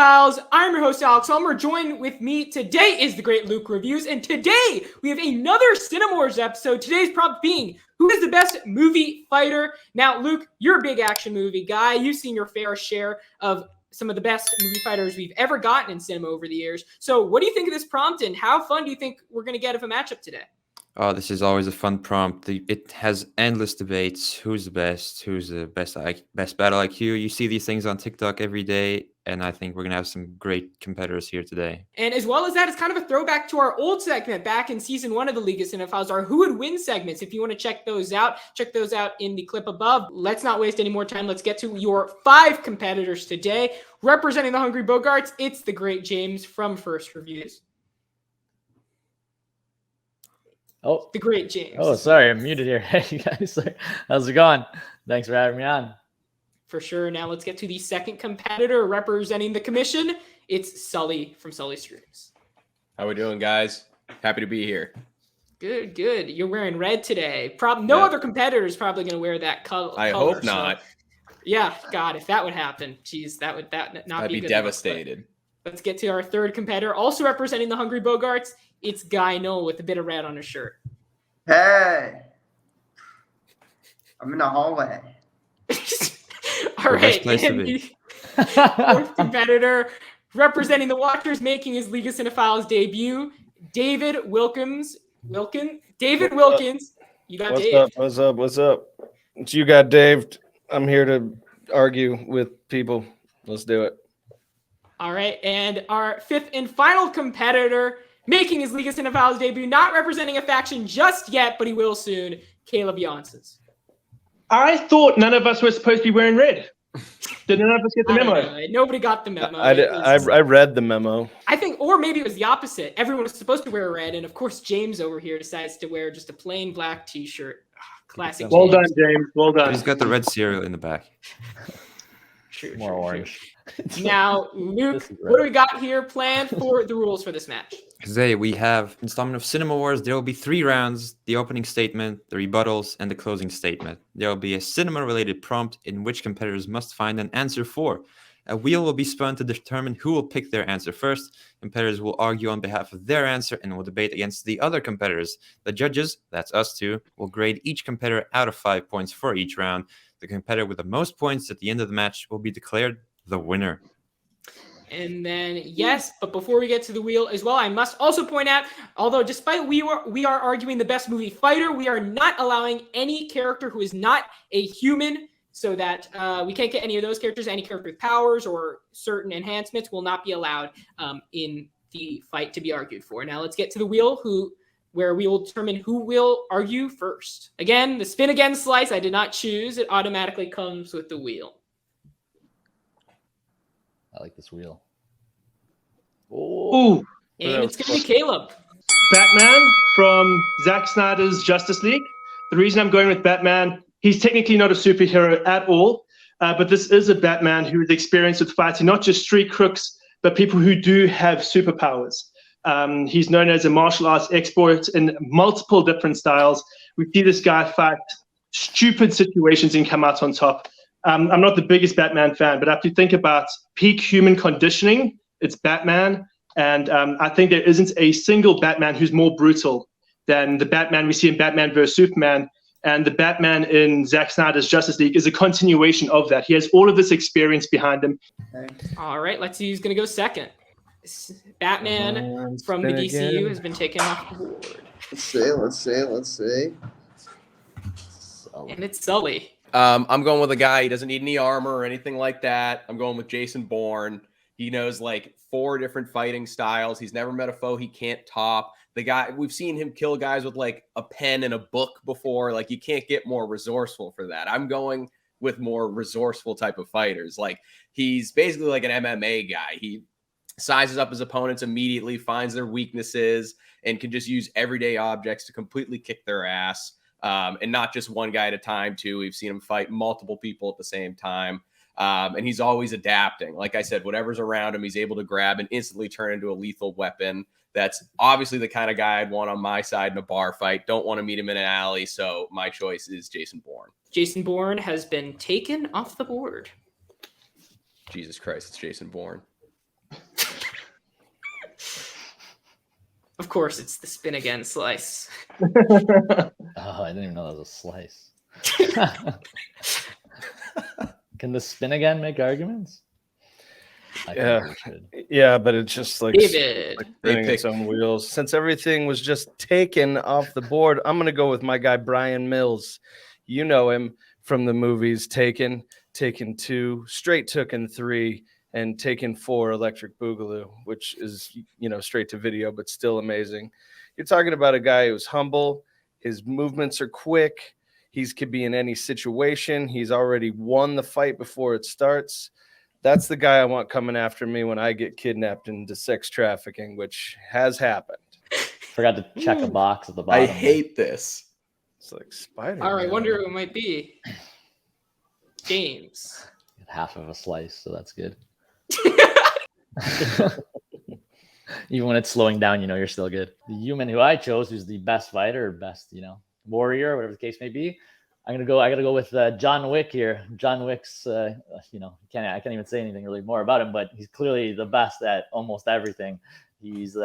Cinephiles. I'm your host, Alex Ulmer. Joined with me today is the great Luke Reviews. And today we have another CINEMAWARS episode. Today's prompt being, who is the best movie fighter? Now, Luke, you're a big action movie guy. You've seen your fair share of some of the best movie fighters we've ever gotten in cinema over the years. So what do you think of this prompt, and how fun do you think we're going to get of a matchup today? Oh, this is always a fun prompt. It has endless debates. Who's the best best battle IQ? You see these things on TikTok every day, and I think we're going to have some great competitors here today. And as well as that, it's kind of a throwback to our old segment back in season 1 of the League of Cinephiles, our Who Would Win segments. If you want to check those out in the clip above. Let's not waste any more time. Let's get to your 5 competitors today. Representing the Hungry Bogarts, it's the great James from First Reviews. Oh, the great James. Oh, sorry, I'm muted here. Hey, you guys, how's it going? Thanks for having me on. For sure. Now let's get to the second competitor representing the commission. It's Sully from Sully Streams. How we doing, guys? Happy to be here. Good, good. You're wearing red today. No other competitor is probably going to wear that color. I hope not. So, yeah, God, if that would happen, geez, that would not be good devastated. Enough, let's get to our third competitor, also representing the Hungry Bogarts. It's Guy Noel with a bit of red on his shirt. Hey, I'm in the hallway. All right, and the fourth competitor representing the Watchers, making his League of Cinephiles debut, David Wilkins. David Wilkins. You got Dave. What's up? It's you got Dave. I'm here to argue with people. Let's do it. All right, and our fifth and final competitor, making his League of Cinephiles debut, not representing a faction just yet, but he will soon, Caleb Janssens. I thought none of us were supposed to be wearing red. Did none of us get the memo? Nobody got the memo. I read the memo. I think, or maybe it was the opposite. Everyone was supposed to wear red, and of course James over here decides to wear just a plain black t-shirt. Classic. Well done, James. Well done. He's got the red cereal in the back. More orange. Now, Luke, what do we got here planned for the rules for this match? Today we have installment of CINEMAWARS. There will be 3 rounds: the opening statement, the rebuttals, and the closing statement. There will be a cinema-related prompt in which competitors must find an answer for. A wheel will be spun to determine who will pick their answer first. Competitors will argue on behalf of their answer and will debate against the other competitors. The judges, that's us two, will grade each competitor out of 5 points for each round. The competitor with the most points at the end of the match will be declared the winner. And then, yes, but before we get to the wheel as well, I must also point out, although despite we are arguing the best movie fighter, we are not allowing any character who is not a human, so that we can't get any of those characters. Any character with powers or certain enhancements will not be allowed in the fight to be argued for. Now let's get to the wheel, where we will determine who will argue first. Again, the spin again slice I did not choose. It automatically comes with the wheel. I like this wheel. Ooh. And it's going to be Caleb. Batman from Zack Snyder's Justice League. The reason I'm going with Batman, he's technically not a superhero at all, but this is a Batman who is experienced with fighting not just street crooks, but people who do have superpowers. He's known as a martial arts expert in multiple different styles. We see this guy fight stupid situations and come out on top. I'm not the biggest Batman fan, but if you think about peak human conditioning, it's Batman. And I think there isn't a single Batman who's more brutal than the Batman we see in Batman vs. Superman. And the Batman in Zack Snyder's Justice League is a continuation of that. He has all of this experience behind him. All right, let's see who's going to go second. Batman from the DCU has been taken off the board. Let's see. And it's Sully. I'm going with a guy. He doesn't need any armor or anything like that. I'm going with Jason Bourne. He knows like 4 different fighting styles. He's never met a foe he can't top. The guy, we've seen him kill guys with like a pen and a book before. Like, you can't get more resourceful for that. I'm going with more resourceful type of fighters. Like, he's basically like an MMA guy. He sizes up his opponents immediately, finds their weaknesses, and can just use everyday objects to completely kick their ass. And not just one guy at a time, too. We've seen him fight multiple people at the same time. And he's always adapting. Like I said, whatever's around him, he's able to grab and instantly turn into a lethal weapon. That's obviously the kind of guy I'd want on my side in a bar fight. Don't want to meet him in an alley, so my choice is Jason Bourne. Jason Bourne has been taken off the board. Jesus Christ, it's Jason Bourne. Of course, it's the spin again slice. Oh, I didn't even know that was a slice. Can the spin again make arguments? I Yeah. think we should. Yeah, but it's just like David. spinning its pick- own wheels. Since everything was just taken off the board, I'm gonna go with my guy Brian Mills. You know him from the movies Taken, Taken 2, Straight Taken 3, and Taken 4 Electric Boogaloo, which is, you know, straight to video, but still amazing. You're talking about a guy who's humble, his movements are quick, could be in any situation, he's already won the fight before it starts. That's the guy I want coming after me when I get kidnapped into sex trafficking, which has happened. Forgot to check a box at the bottom. I hate this. It's like Spider. All right, wonder who it might be. James. Half of a slice, so that's good. Even when it's slowing down, you know you're still good. The human who I chose, who's the best fighter, or best, you know, warrior, whatever the case may be, I gotta go with John Wick here. John Wick's, you know, I can't even say anything really more about him, but he's clearly the best at almost everything. He's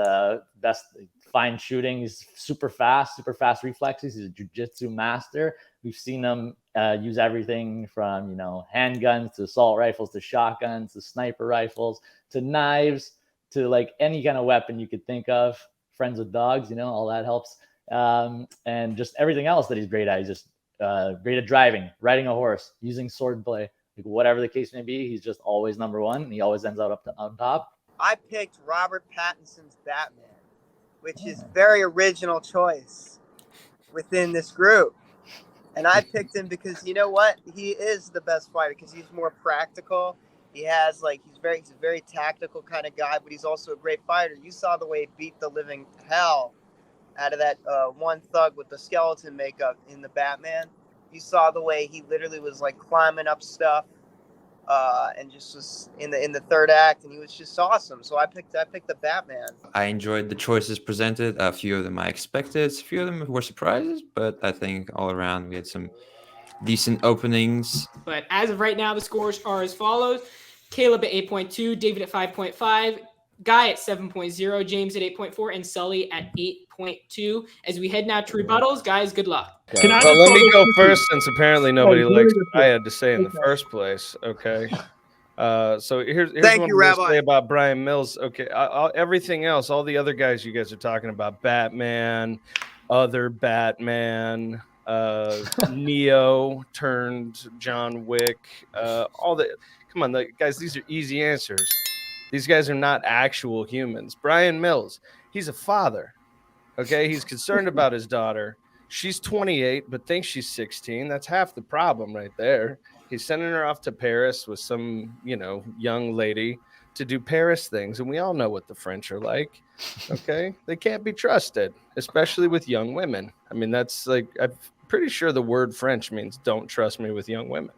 best fine shooting. He's super fast reflexes. He's a jiu-jitsu master. We've seen him use everything from, you know, handguns to assault rifles to shotguns to sniper rifles to knives to like any kind of weapon you could think of. Friends with dogs, you know, all that helps. And just everything else that he's great at. He's just great at driving, riding a horse, using swordplay, like whatever the case may be. He's just always number one, and he always ends up on top. I picked Robert Pattinson's Batman, which is very original choice within this group. And I picked him because, you know what? He is the best fighter because he's more practical. He has he's a very tactical kind of guy, but he's also a great fighter. You saw the way he beat the living hell out of that one thug with the skeleton makeup in the Batman. You saw the way he literally was like climbing up stuff. And just was in the third act, and he was just awesome. So I picked the Batman. I enjoyed the choices presented. A few of them I expected, a few of them were surprises, but I think all around we had some decent openings. But as of right now, the scores are as follows. Caleb at 8.2, David at 5.5, Guy at 7.0, James at 8.4, and Sully at 8.2. As we head now to rebuttals, guys, good luck. Can I Well, just let me go follow- first, since apparently nobody Oh, likes really what I had to say in the Okay. first place. Okay. So here's Thank what you, I'm gonna Rabbi. say about Brian Mills. Okay, everything else, all the other guys you guys are talking about, Batman, other Batman, Neo turned John Wick, all the. Come on, guys, these are easy answers. These guys are not actual humans. Brian Mills, he's a father. Okay, he's concerned about his daughter. She's 28, but thinks she's 16. That's half the problem right there. He's sending her off to Paris with some, you know, young lady to do Paris things. And we all know what the French are like. Okay. They can't be trusted, especially with young women. I mean, that's like, I'm pretty sure the word French means don't trust me with young women.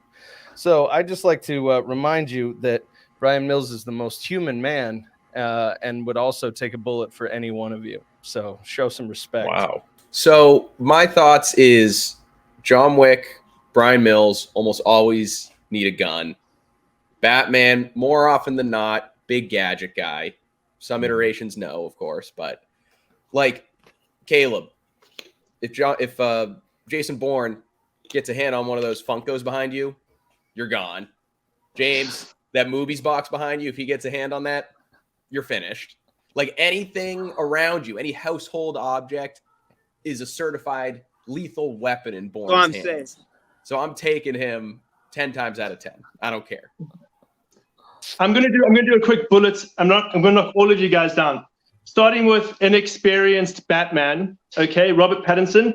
So I just like to remind you that Brian Mills is the most human man and would also take a bullet for any one of you. So show some respect. Wow. So my thoughts is John Wick, Brian Mills almost always need a gun. Batman, more often than not, big gadget guy. Some iterations, no, of course, but like Caleb, if Jason Bourne gets a hand on one of those Funkos behind you, you're gone. James, that movies box behind you, if he gets a hand on that, you're finished. Like anything around you, any household object is a certified lethal weapon in Bourne's I'm hands. saying. So I'm taking him 10 times out of 10. I don't care. I'm gonna do a quick bullet. I'm gonna knock all of you guys down. Starting with inexperienced Batman. Okay, Robert Pattinson.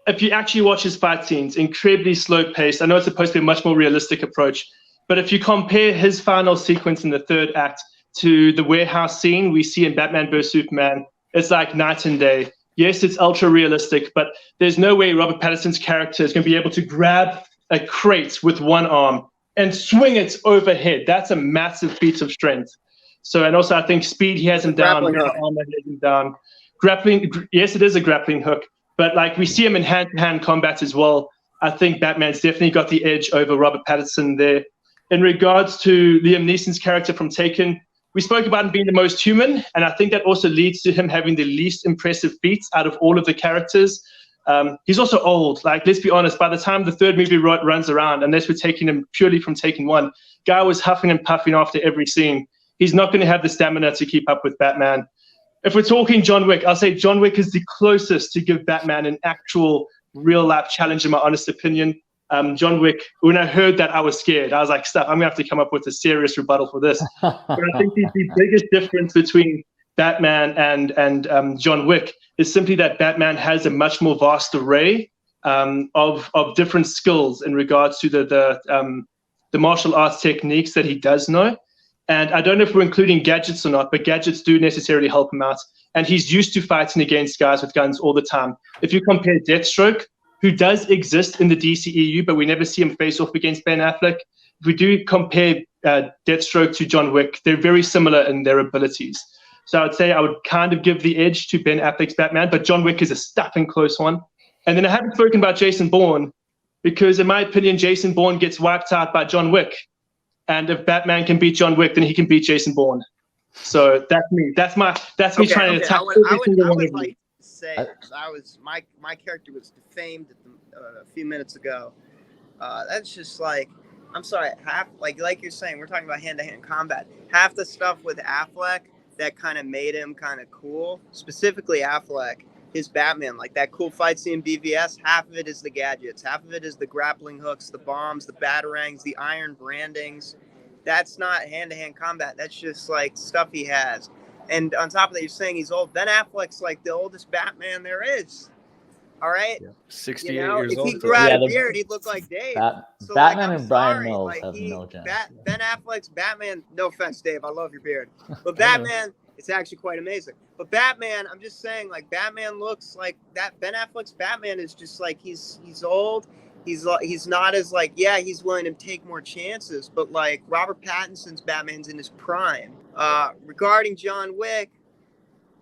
If you actually watch his fight scenes, incredibly slow paced. I know it's supposed to be a much more realistic approach, but if you compare his final sequence in the third act to the warehouse scene we see in Batman vs Superman, it's like night and day. Yes, it's ultra realistic, but there's no way Robert Pattinson's character is going to be able to grab a crate with one arm and swing it overhead. That's a massive feat of strength. So, and also I think speed, he has him down. Grappling hook. Armor, he has him down. Grappling, yes, it is a grappling hook, but like we see him in hand-to-hand combat as well. I think Batman's definitely got the edge over Robert Pattinson there. In regards to Liam Neeson's character from Taken, we spoke about him being the most human, and I think that also leads to him having the least impressive feats out of all of the characters. He's also old. Like, let's be honest, by the time the third movie runs around, unless we're taking him purely from Taken 1, guy was huffing and puffing after every scene. He's not going to have the stamina to keep up with Batman. If we're talking John Wick, I'll say John Wick is the closest to give Batman an actual real-life challenge, in my honest opinion. John Wick, when I heard that, I was scared. I was like, stuff, I'm going to have to come up with a serious rebuttal for this. But I think the biggest difference between Batman and John Wick is simply that Batman has a much more vast array of different skills in regards to the martial arts techniques that he does know. And I don't know if we're including gadgets or not, but gadgets do necessarily help him out. And he's used to fighting against guys with guns all the time. If you compare Deathstroke, who does exist in the DCEU, but we never see him face off against Ben Affleck. If we do compare Deathstroke to John Wick, they're very similar in their abilities. So I'd say I would kind of give the edge to Ben Affleck's Batman, but John Wick is a stuffing close one. And then I haven't spoken about Jason Bourne, because in my opinion, Jason Bourne gets wiped out by John Wick. And if Batman can beat John Wick, then he can beat Jason Bourne. So that's me. That's me trying to attack. I would like to say my character was defamed a few minutes ago. That's just like, I'm sorry, like you're saying, we're talking about hand-to-hand combat. Half the stuff with Affleck that kind of made him kind of cool, specifically Affleck, his Batman, like that cool fight scene in BVS, half of it is the gadgets, half of it is the grappling hooks, the bombs, the batarangs, the iron brandings. That's not hand-to-hand combat. That's just like stuff he has. And on top of that, you're saying he's old. Ben Affleck's like the oldest Batman there is. All right? Yeah. 68 years old. If he grew out a beard, he'd look like Dave. So Batman and Brian Mills have no chance. Ben Affleck's Batman, no offense, Dave, I love your beard. But Batman, it's actually quite amazing. But Batman, I'm just saying, like, Batman looks like that. Ben Affleck's Batman is just like, he's old. He's not as like, yeah, he's willing to take more chances. But like Robert Pattinson's Batman's in his prime. Regarding John Wick,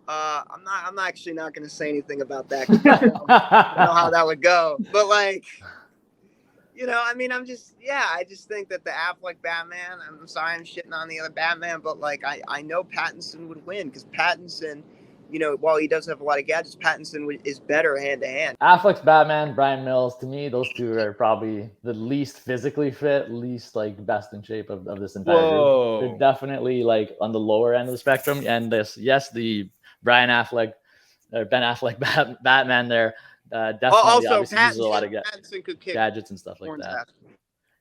I'm actually not going to say anything about that. I don't know how that would go. But like, I mean, I just think that the Affleck Batman, I'm sorry I'm shitting on the other Batman, but like, I know Pattinson would win because Pattinson, while he does have a lot of gadgets, Pattinson is better hand-to-hand. Affleck's Batman, Brian Mills, to me, those two are probably the least physically fit, least like best in shape of this entire group. They're definitely like on the lower end of the spectrum. And the Brian Affleck, or Ben Affleck Batman there, definitely also obviously uses a lot of gadgets and stuff like that.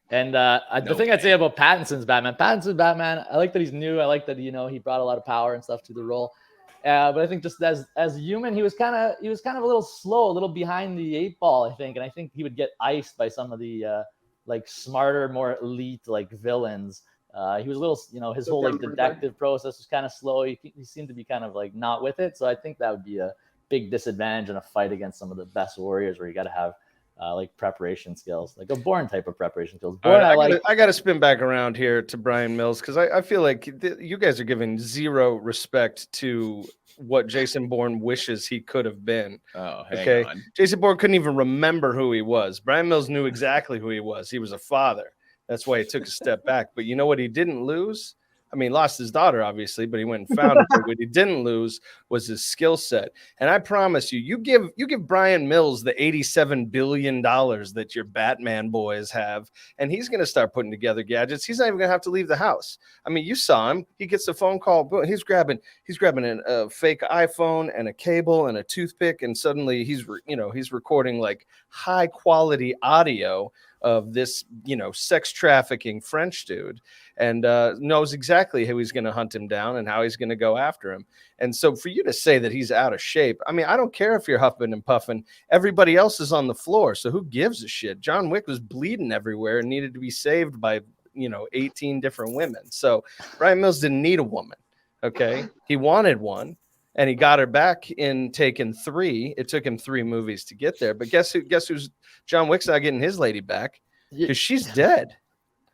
And the thing I'd say about Pattinson's Batman, I like that he's new. I like that he brought a lot of power and stuff to the role. But I think just as a human, he was kind of a little slow, a little behind the 8 ball, I think. And I think he would get iced by some of the like smarter, more elite like villains. He was a little, his whole like detective process was kind of slow. He seemed to be kind of like not with it. So I think that would be a big disadvantage in a fight against some of the best warriors, where you got to have like preparation skills, like a Bourne type of preparation skills. Bourne, right, I got to spin back around here to Brian Mills, because I feel like you guys are giving zero respect to what Jason Bourne wishes he could have been. Oh, hang on. Jason Bourne couldn't even remember who he was. Brian Mills knew exactly who he was. He was a father. That's why he took a step back. But you know what he didn't lose? I mean, lost his daughter, obviously, but he went and found her. What he didn't lose was his skill set. And I promise you give Brian Mills the $87 billion that your Batman boys have, and he's going to start putting together gadgets. He's not even going to have to leave the house. I mean, you saw him. He gets a phone call. He's grabbing a fake iPhone and a cable and a toothpick, and suddenly he's recording like high quality audio of this, sex trafficking French dude, and knows exactly how he's going to hunt him down and how he's going to go after him. And so for you to say that he's out of shape, I mean, I don't care if you're huffing and puffing. Everybody else is on the floor, so who gives a shit? John Wick was bleeding everywhere and needed to be saved by, 18 different women. So Brian Mills didn't need a woman, okay? He wanted one, and he got her back in Taken 3. It took him 3 movies to get there. But guess who's John Wick's not getting his lady back, because she's dead.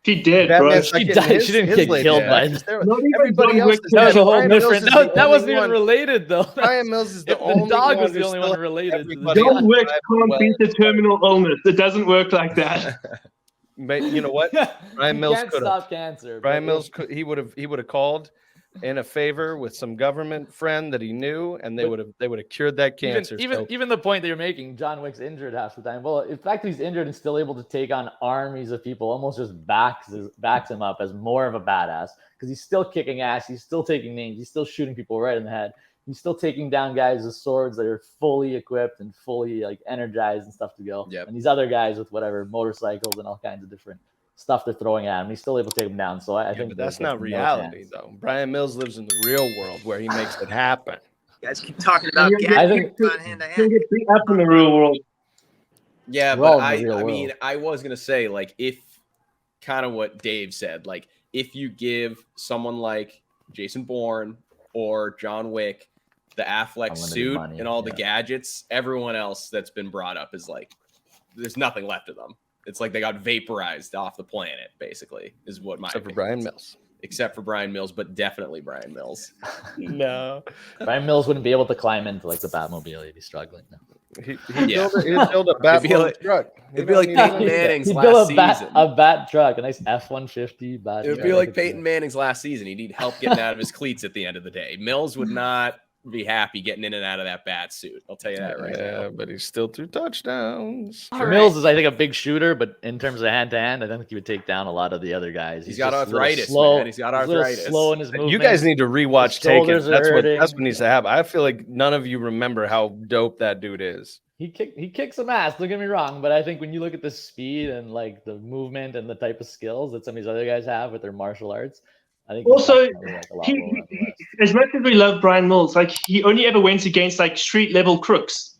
She did, bro. She died. She didn't get killed by everybody else. That was a whole different. That wasn't even related, though. Brian Mills is the only one. The dog was the only one related. John Wick can't beat the terminal illness. It doesn't work like that. But you know what? Brian Mills can't could stop cancer. Brian Mills he would have called in a favor with some government friend that he knew, and they would have cured that cancer. Even the point that you're making, John Wick's injured half the time. Well, in fact, he's injured and still able to take on armies of people, almost just backs him up as more of a badass because he's still kicking ass, he's still taking names, he's still shooting people right in the head. He's still taking down guys with swords that are fully equipped and fully like energized and stuff to go. Yep. And these other guys with whatever motorcycles and all kinds of different stuff they're throwing at him, he's still able to take them down. So I think but that's not no reality, chance. though. Brian Mills lives in the real world where he makes it happen. You guys keep talking about I think- on hand to He'll hand. get beat up in the real world. Yeah, We're all but in the real I world. mean, I was gonna say, like, if kind of what Dave said, like, if you give someone like Jason Bourne or John Wick the Affleck Unlimited suit money, and all the yeah. gadgets, everyone else that's been brought up is like, there's nothing left of them. It's like they got vaporized off the planet, basically, is what my Except for opinion Brian is. Mills. Except for Brian Mills, but definitely Brian Mills. No. Brian Mills wouldn't be able to climb into like the Batmobile. He'd be struggling. No. He'd Yeah. build a It'd be Batmobile like- truck. it'd be like He Peyton don't need that. Manning's He'd last build a season. bat truck, a nice F-150 bat. It would truck. be I like could see Peyton it. Manning's last season. He'd need help getting out of his cleats at the end of the day. Mills would not be happy getting in and out of that bat suit. I'll tell you that right Yeah, now. but he's still 2 touchdowns. All right. Mills is, I think, a big shooter, but in terms of hand-to-hand, I don't think he would take down a lot of the other guys. He's got just a little arthritis, slow, man. He's got a little arthritis. slow in his movement. You guys need to rewatch His Taken. shoulders are That's hurting. what needs to happen. I feel like none of you remember how dope that dude is. He kicks some ass. Don't get me wrong, but I think when you look at the speed and like the movement and the type of skills that some of these other guys have with their martial arts, I think he's Also, definitely, like, a lot he, lower on the list. as much as we love Brian Mills, like he only ever went against like street level crooks.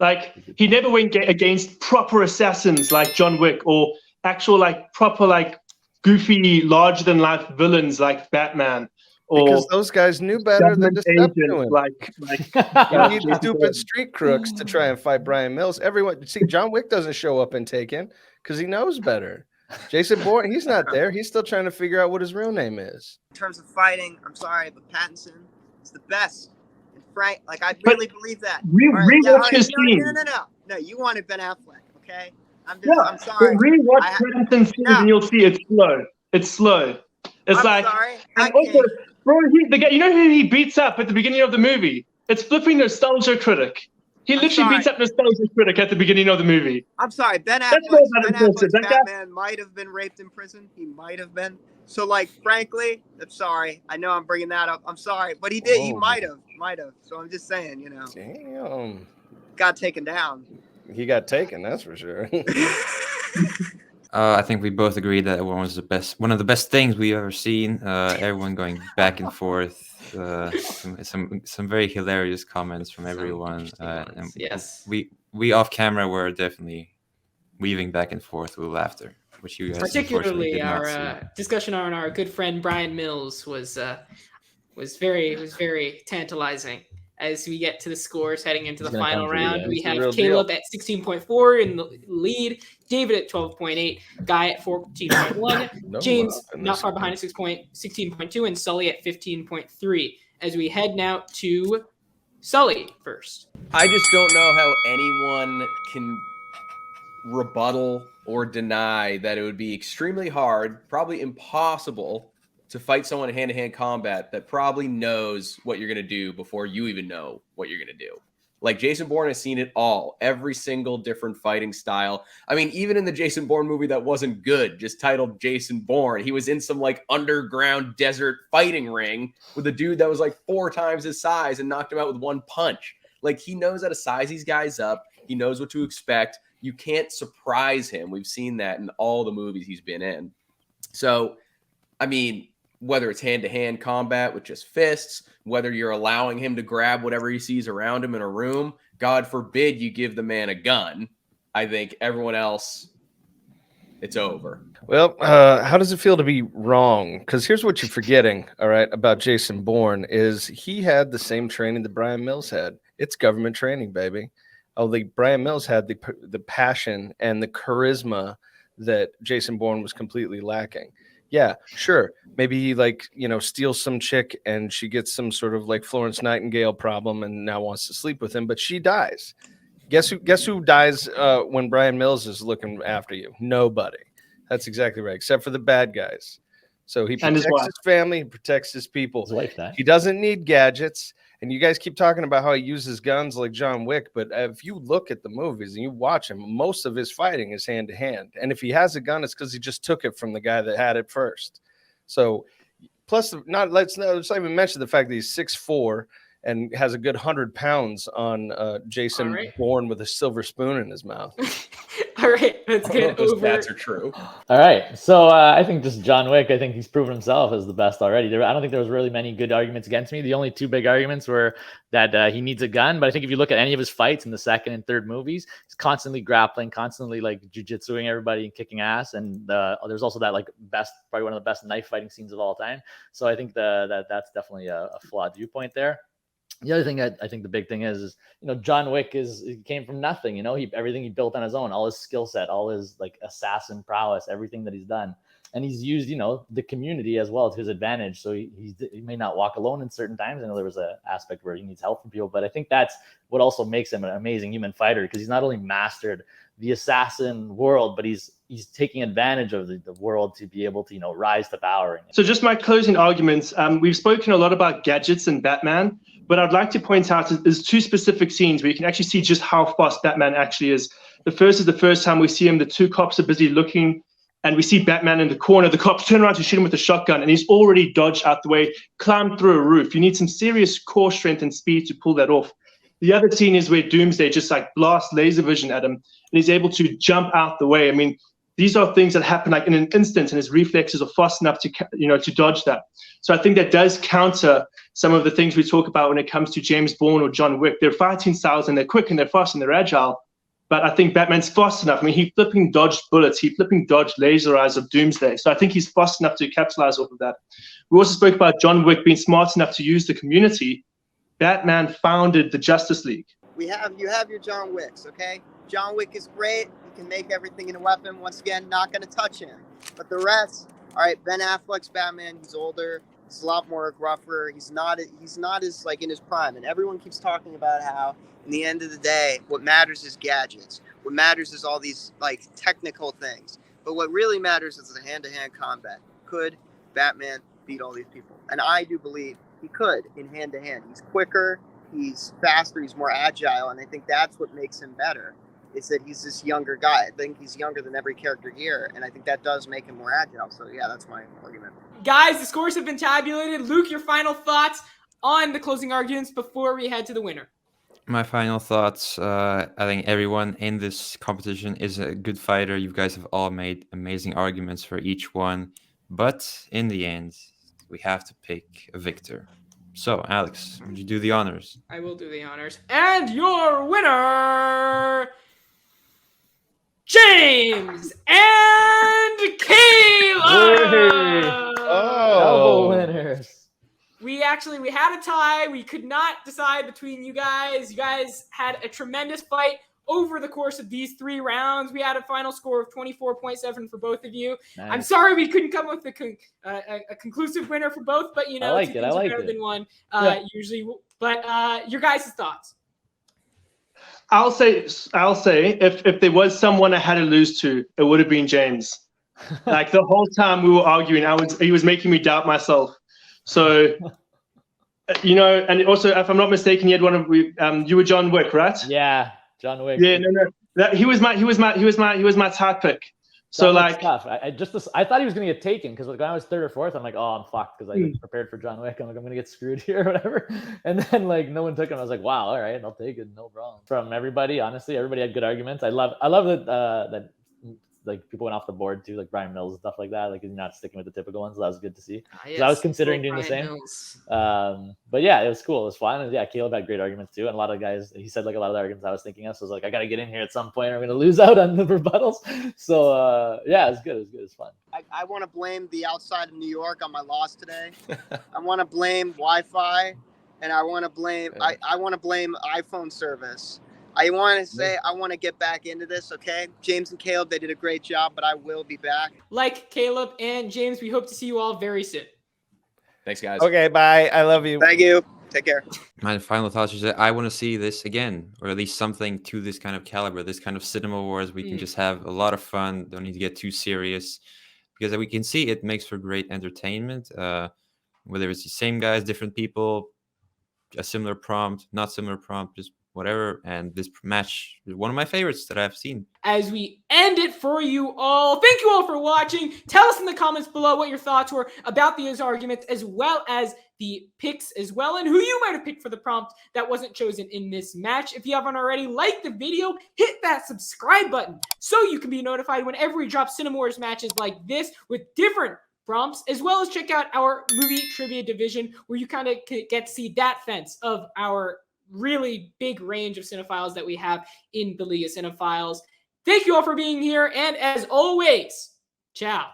Like he never went against proper assassins like John Wick or actual like proper like goofy larger than life villains like Batman or Because those guys knew better than government to step to agents him. like You need stupid street crooks to try and fight Brian Mills. Everyone, see, John Wick doesn't show up in Taken because he knows better. Jason Bourne, he's not there. He's still trying to figure out what his real name is. In terms of fighting, I'm sorry, but Pattinson is the best. And Frank, like I really believe that. rewatch his no, scene. No, you wanted Ben Affleck, okay? I'm Yeah, I'm sorry. Rewatch I- Pattinson's scenes No. and you'll see it's slow. It's slow. It's I'm like sorry. I and also, can't. bro, the guy, you know who he beats up at the beginning of the movie? It's flipping Nostalgia Critic. He I'm literally sorry. beats up Nostalgia Critic at the beginning of the movie. I'm sorry. Ben That's Affleck's, all about ben impulsive. Affleck's That guy- Batman might have been raped in prison. He might have been. So, like, frankly, I'm sorry. I know I'm bringing that up. I'm sorry, but he did. He Whoa. might have. So I'm just saying, you know, Damn. got taken down. He got taken, that's for sure. I think we both agree that one was one of the best things we've ever seen. Everyone going back and forth. Some very hilarious comments from everyone. And Yes. we off camera were definitely weaving back and forth with laughter, which you guys unfortunately Particularly did not our see. discussion on our good friend Brian Mills was very tantalizing. As we get to the scores heading into He's the gonna final come for you round, guys. we It's the have real Caleb at 16.4 in the lead, David at 12.8, Guy at 14.1, No James love in not uh, this far one. behind at 16.2, and Sully at 15.3. As we head now to Sully first. I just don't know how anyone can rebuttal or deny that it would be extremely hard, probably impossible, to fight someone in hand-to-hand combat that probably knows what you're going to do before you even know what you're going to do. Like, Jason Bourne has seen it all, every single different fighting style. I mean, even in the Jason Bourne movie that wasn't good, just titled Jason Bourne, he was in some like underground desert fighting ring with a dude that was like 4 times his size and knocked him out with one punch. Like, he knows how to size these guys up. He knows what to expect. You can't surprise him. We've seen that in all the movies he's been in. So, I mean, whether it's hand-to-hand combat with just fists, whether you're allowing him to grab whatever he sees around him in a room, God forbid you give the man a gun. I think everyone else, it's over. Well, how does it feel to be wrong? Because here's what you're forgetting, all right, about Jason Bourne is he had the same training that Brian Mills had. It's government training, baby. Only Brian Mills had the passion and the charisma that Jason Bourne was completely lacking. Yeah, sure. Maybe he steals some chick and she gets some sort of like Florence Nightingale problem and now wants to sleep with him, but she dies. Guess who dies when Brian Mills is looking after you? Nobody. That's exactly right, except for the bad guys. So he And his protects wife. his family, he protects his people. His wife died. He doesn't need gadgets. And you guys keep talking about how he uses guns like John Wick, but if you look at the movies and you watch him, most of his fighting is hand to hand. And if he has a gun, it's because he just took it from the guy that had it first. So, plus, let's not even mention the fact that he's 6'4" and has a good 100 pounds on Jason right. Bourne with a silver spoon in his mouth. All right, let's I don't know get if those over. stats are true. All right. So I think just John Wick, I think he's proven himself as the best already. I don't think there was really many good arguments against me. The only two big arguments were that he needs a gun. But I think if you look at any of his fights in the second and third movies, he's constantly grappling, like jujitsuing everybody and kicking ass. And there's also that probably one of the best knife fighting scenes of all time. So I think that's definitely a flawed viewpoint there. The other thing I think the big thing is John Wick he came from nothing. Everything he built on his own, all his skill set, all his like assassin prowess, everything that he's done, and he's used the community as well to his advantage. So he may not walk alone in certain times. I know there was an aspect where he needs help from people, but I think that's what also makes him an amazing human fighter, because he's not only mastered the assassin world, but he's taking advantage of the world to be able to rise to power. So just my closing arguments. We've spoken a lot about gadgets and Batman, but I'd like to point out there's two specific scenes where you can actually see just how fast Batman actually is. The first is the first time we see him. The two cops are busy looking, and we see Batman in the corner. The cops turn around to shoot him with a shotgun, and he's already dodged out the way, climbed through a roof. You need some serious core strength and speed to pull that off. The other scene is where Doomsday just like blasts laser vision at him, and he's able to jump out the way. I mean, these are things that happen like in an instant, and his reflexes are fast enough to dodge that. So I think that does counter some of the things we talk about when it comes to James Bourne or John Wick. They're fighting styles, and they're quick, and they're fast, and they're agile. But I think Batman's fast enough. I mean, he flipping dodged bullets. He flipping dodged laser eyes of Doomsday. So I think he's fast enough to capitalize off of that. We also spoke about John Wick being smart enough to use the community. Batman founded the Justice League. You have your John Wicks, okay? John Wick is great. He can make everything in a weapon. Once again, not going to touch him. But the rest, all right, Ben Affleck's Batman, he's older. He's a lot more gruffer. He's not as like in his prime. And everyone keeps talking about how, in the end of the day, what matters is gadgets. What matters is all these like technical things. But what really matters is the hand-to-hand combat. Could Batman beat all these people? And I do believe he could in hand-to-hand. He's quicker, he's faster, he's more agile, and I think that's what makes him better, is that he's this younger guy. I think he's younger than every character here, and I think that does make him more agile. So yeah, that's my argument. Guys, the scores have been tabulated. Luke, your final thoughts on the closing arguments before we head to the winner. My final thoughts, I think everyone in this competition is a good fighter. You guys have all made amazing arguments for each one. But in the end, we have to pick a victor. So, Alex, would you do the honors? I will do the honors. And your winner, James and Kayla! Double winners. We had a tie. We could not decide between you guys. You guys had a tremendous fight over the course of these 3 rounds. We had a final score of 24.7 for both of you. Nice. I'm sorry we couldn't come up with a conclusive winner for both, but I like two it. things I are like better it. than one Yeah. usually. But your guys' thoughts. I'll say if there was someone I had to lose to, it would have been James. Like the whole time we were arguing, he was making me doubt myself. So, and also, if I'm not mistaken, you had you were John Wick, right? Yeah, John Wick. Yeah, no. He was my type pick. So John Wick's like, tough. I thought he was gonna get taken because when I was 3rd or 4th, I'm like, oh, I'm fucked because I prepared for John Wick. I'm like, I'm gonna get screwed here or whatever. And then like no one took him. I was like, wow, all right, I'll take it, no problem. From everybody, honestly, everybody had good arguments. I love that like people went off the board too, like Brian Mills and stuff like that. Like he's not sticking with the typical ones. So that was good to see. Yes, I was considering doing the Brian same. Mills. But yeah, it was cool. It was fun. And yeah, Caleb had great arguments too. And a lot of guys, he said like a lot of the arguments I was thinking of. So I was like, I got to get in here at some point or I'm going to lose out on the rebuttals. So yeah, it was good. It was good. It was fun. I want to blame the outside of New York on my loss today. I want to blame Wi-Fi, and I want to blame I want to blame iPhone service. I want to say I want to get back into this, okay? James and Caleb, they did a great job, but I will be back. Like Caleb and James, we hope to see you all very soon. Thanks, guys. Okay, bye. I love you. Thank you. Take care. My final thoughts is that I want to see this again, or at least something to this kind of caliber, this kind of cinema wars. We can just have a lot of fun. Don't need to get too serious. because we can see it makes for great entertainment. Whether it's the same guys, different people, a similar prompt, not similar prompt, just whatever. And this match is one of my favorites that I've seen. As we end it for you all, thank you all for watching. Tell us in the comments below what your thoughts were about these arguments, as well as the picks as well, and who you might have picked for the prompt that wasn't chosen in this match. If you haven't already, like the video, hit that subscribe button so you can be notified whenever we drop CINEMAWARS matches like this with different prompts, as well as check out our movie trivia division, where you kind of get to see that fence of our really big range of cinephiles that we have in the League of Cinephiles. Thank you all for being here, and as always, ciao.